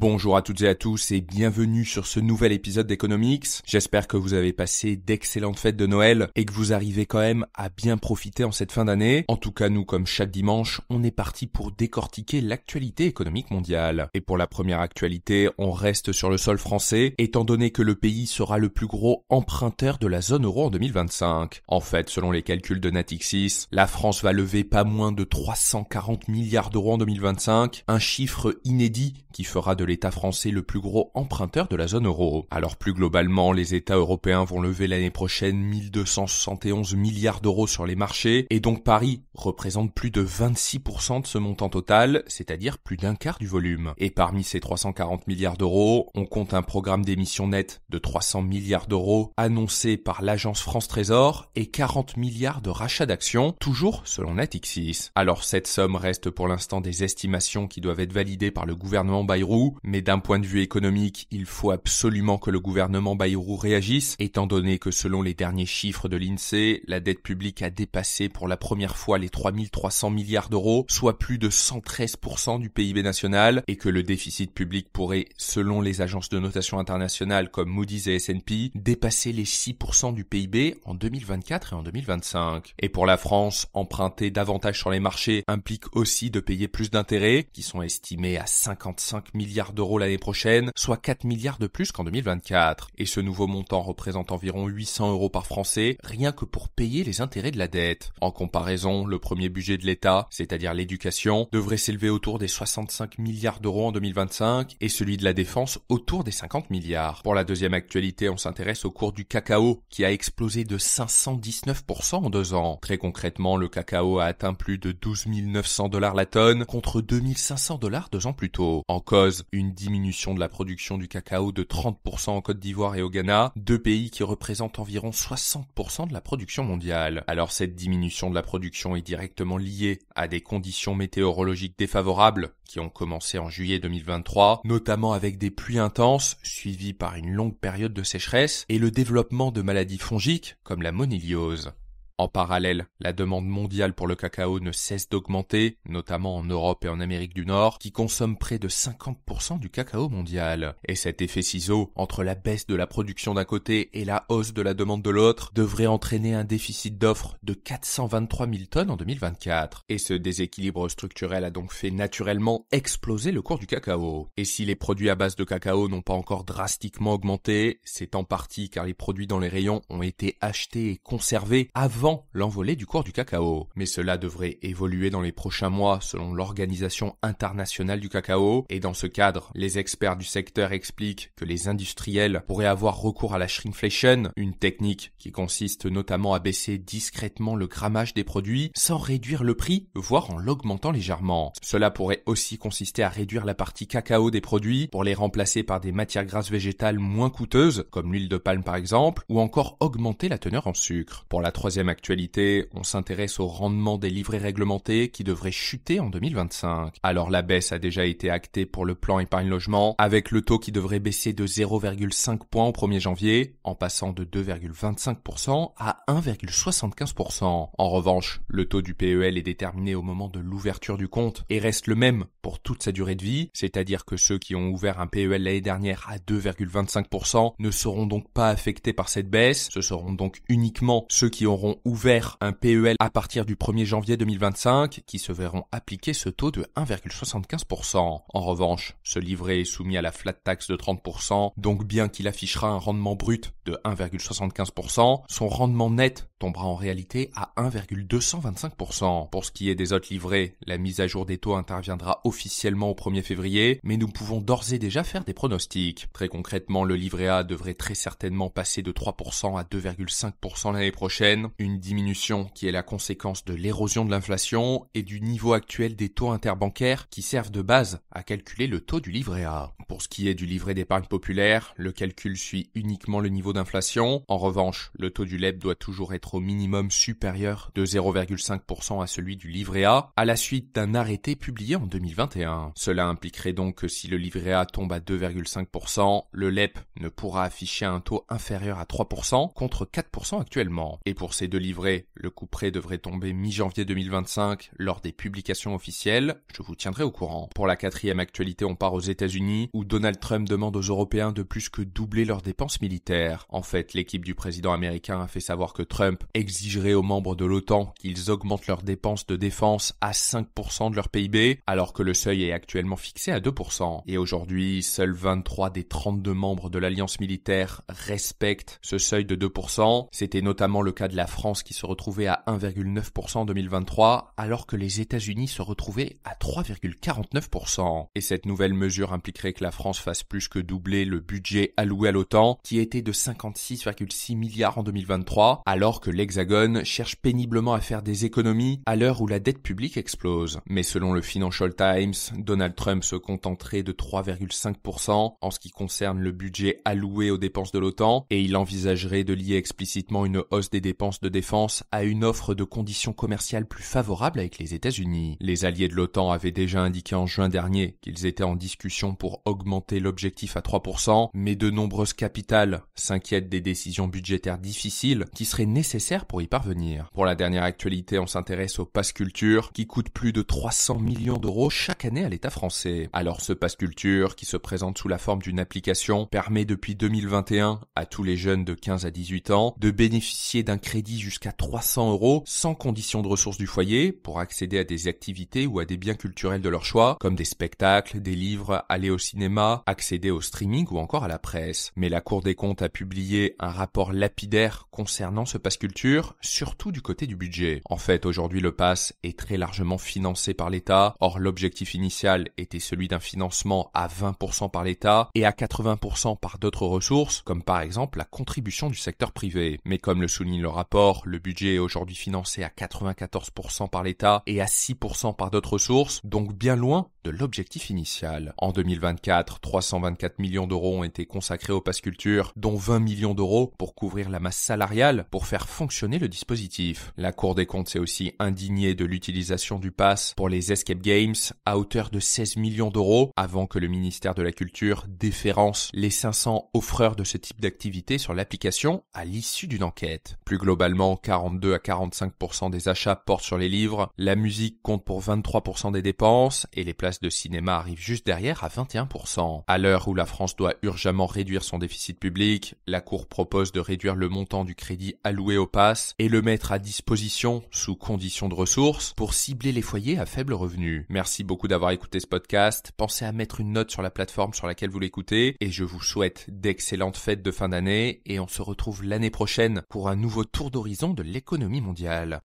Bonjour à toutes et à tous et bienvenue sur ce nouvel épisode d'Economics. J'espère que vous avez passé d'excellentes fêtes de Noël et que vous arrivez quand même à bien profiter en cette fin d'année. En tout cas, nous, comme chaque dimanche, on est parti pour décortiquer l'actualité économique mondiale. Et pour la première actualité, on reste sur le sol français, étant donné que le pays sera le plus gros emprunteur de la zone euro en 2025. En fait, selon les calculs de Natixis, la France va lever pas moins de 340 milliards d'euros en 2025, un chiffre inédit qui fera de l'État français le plus gros emprunteur de la zone euro. Alors plus globalement, les États européens vont lever l'année prochaine 1271 milliards d'euros sur les marchés, et donc Paris représente plus de 26% de ce montant total, c'est-à-dire plus d'un quart du volume. Et parmi ces 340 milliards d'euros, on compte un programme d'émissions nettes de 300 milliards d'euros annoncé par l'agence France Trésor et 40 milliards de rachats d'actions, toujours selon Natixis. Alors cette somme reste pour l'instant des estimations qui doivent être validées par le gouvernement Bayrou, mais d'un point de vue économique, il faut absolument que le gouvernement Bayrou réagisse, étant donné que selon les derniers chiffres de l'INSEE, la dette publique a dépassé pour la première fois les 3300 milliards d'euros, soit plus de 113% du PIB national, et que le déficit public pourrait, selon les agences de notation internationales comme Moody's et S&P, dépasser les 6% du PIB en 2024 et en 2025. Et pour la France, emprunter davantage sur les marchés implique aussi de payer plus d'intérêts, qui sont estimés à 55 milliards d'euros l'année prochaine, soit 4 milliards de plus qu'en 2024. Et ce nouveau montant représente environ 800 euros par Français, rien que pour payer les intérêts de la dette. En comparaison, le premier budget de l'État, c'est-à-dire l'éducation, devrait s'élever autour des 65 milliards d'euros en 2025 et celui de la défense autour des 50 milliards. Pour la deuxième actualité, on s'intéresse au cours du cacao qui a explosé de 519% en 2 ans. Très concrètement, le cacao a atteint plus de 12 900 $ la tonne contre 2500 $ 2 ans plus tôt. En cause, une diminution de la production du cacao de 30% en Côte d'Ivoire et au Ghana, deux pays qui représentent environ 60% de la production mondiale. Alors cette diminution de la production est directement liée à des conditions météorologiques défavorables qui ont commencé en juillet 2023, notamment avec des pluies intenses suivies par une longue période de sécheresse et le développement de maladies fongiques comme la moniliose. En parallèle, la demande mondiale pour le cacao ne cesse d'augmenter, notamment en Europe et en Amérique du Nord, qui consomment près de 50% du cacao mondial. Et cet effet ciseau, entre la baisse de la production d'un côté et la hausse de la demande de l'autre, devrait entraîner un déficit d'offres de 423 000 tonnes en 2024. Et ce déséquilibre structurel a donc fait naturellement exploser le cours du cacao. Et si les produits à base de cacao n'ont pas encore drastiquement augmenté, c'est en partie car les produits dans les rayons ont été achetés et conservés avant l'envolée du cours du cacao. Mais cela devrait évoluer dans les prochains mois selon l'Organisation internationale du cacao, et dans ce cadre, les experts du secteur expliquent que les industriels pourraient avoir recours à la shrinkflation, une technique qui consiste notamment à baisser discrètement le grammage des produits sans réduire le prix, voire en l'augmentant légèrement. Cela pourrait aussi consister à réduire la partie cacao des produits pour les remplacer par des matières grasses végétales moins coûteuses, comme l'huile de palme par exemple, ou encore augmenter la teneur en sucre. Pour la troisième actualité, on s'intéresse au rendement des livrets réglementés qui devrait chuter en 2025. Alors la baisse a déjà été actée pour le plan épargne logement, avec le taux qui devrait baisser de 0,5 points au 1er janvier, en passant de 2,25% à 1,75%. En revanche, le taux du PEL est déterminé au moment de l'ouverture du compte et reste le même pour toute sa durée de vie, c'est-à-dire que ceux qui ont ouvert un PEL l'année dernière à 2,25% ne seront donc pas affectés par cette baisse, ce seront donc uniquement ceux qui auront ouvert un PEL à partir du 1er janvier 2025 qui se verront appliquer ce taux de 1,75%. En revanche, ce livret est soumis à la flat tax de 30%, donc bien qu'il affichera un rendement brut de 1,75%, son rendement net tombera en réalité à 1,225%. Pour ce qui est des autres livrets, la mise à jour des taux interviendra officiellement au 1er février, mais nous pouvons d'ores et déjà faire des pronostics. Très concrètement, le livret A devrait très certainement passer de 3% à 2,5% l'année prochaine, une diminution qui est la conséquence de l'érosion de l'inflation et du niveau actuel des taux interbancaires qui servent de base à calculer le taux du livret A. Pour ce qui est du livret d'épargne populaire, le calcul suit uniquement le niveau d'inflation. En revanche, le taux du LEP doit toujours être au minimum supérieur de 0,5% à celui du livret A, à la suite d'un arrêté publié en 2021. Cela impliquerait donc que si le livret A tombe à 2,5%, le LEP ne pourra afficher un taux inférieur à 3% contre 4% actuellement. Et pour ces deux livrets, le couperet devrait tomber mi-janvier 2025 lors des publications officielles. Je vous tiendrai au courant. Pour la quatrième actualité, on part aux États-Unis où où Donald Trump demande aux Européens de plus que doubler leurs dépenses militaires. En fait, l'équipe du président américain a fait savoir que Trump exigerait aux membres de l'OTAN qu'ils augmentent leurs dépenses de défense à 5% de leur PIB, alors que le seuil est actuellement fixé à 2%. Et aujourd'hui, seuls 23 des 32 membres de l'alliance militaire respectent ce seuil de 2%. C'était notamment le cas de la France qui se retrouvait à 1,9% en 2023, alors que les États-Unis se retrouvaient à 3,49%. Et cette nouvelle mesure impliquerait que la France fasse plus que doubler le budget alloué à l'OTAN, qui était de 56,6 milliards en 2023, alors que l'Hexagone cherche péniblement à faire des économies à l'heure où la dette publique explose. Mais selon le Financial Times, Donald Trump se contenterait de 3,5% en ce qui concerne le budget alloué aux dépenses de l'OTAN, et il envisagerait de lier explicitement une hausse des dépenses de défense à une offre de conditions commerciales plus favorables avec les États-Unis. Les alliés de l'OTAN avaient déjà indiqué en juin dernier qu'ils étaient en discussion pour augmenter l'objectif à 3%, mais de nombreuses capitales s'inquiètent des décisions budgétaires difficiles qui seraient nécessaires pour y parvenir. Pour la dernière actualité, on s'intéresse au pass culture qui coûte plus de 300 millions d'euros chaque année à l'État français. Alors ce pass culture, qui se présente sous la forme d'une application, permet depuis 2021 à tous les jeunes de 15 à 18 ans de bénéficier d'un crédit jusqu'à 300 euros sans condition de ressources du foyer pour accéder à des activités ou à des biens culturels de leur choix, comme des spectacles, des livres, aller au cinéma, accéder au streaming ou encore à la presse. Mais la Cour des comptes a publié un rapport lapidaire concernant ce pass culture, surtout du côté du budget. En fait, aujourd'hui, le pass est très largement financé par l'État. Or, l'objectif initial était celui d'un financement à 20% par l'État et à 80% par d'autres ressources, comme par exemple la contribution du secteur privé. Mais comme le souligne le rapport, le budget est aujourd'hui financé à 94% par l'État et à 6% par d'autres ressources, donc bien loin de l'objectif initial. En 2024, 324 millions d'euros ont été consacrés au pass culture, dont 20 millions d'euros pour couvrir la masse salariale pour faire fonctionner le dispositif. La Cour des comptes s'est aussi indignée de l'utilisation du pass pour les escape games à hauteur de 16 millions d'euros avant que le ministère de la Culture déférence les 500 offreurs de ce type d'activité sur l'application à l'issue d'une enquête. Plus globalement, 42 à 45% des achats portent sur les livres, la musique compte pour 23% des dépenses et les places de cinéma arrivent juste derrière à 21%. À l'heure où la France doit urgemment réduire son déficit public, la Cour propose de réduire le montant du crédit alloué au pass et le mettre à disposition sous conditions de ressources pour cibler les foyers à faible revenu. Merci beaucoup d'avoir écouté ce podcast. Pensez à mettre une note sur la plateforme sur laquelle vous l'écoutez et je vous souhaite d'excellentes fêtes de fin d'année et on se retrouve l'année prochaine pour un nouveau tour d'horizon de l'économie mondiale.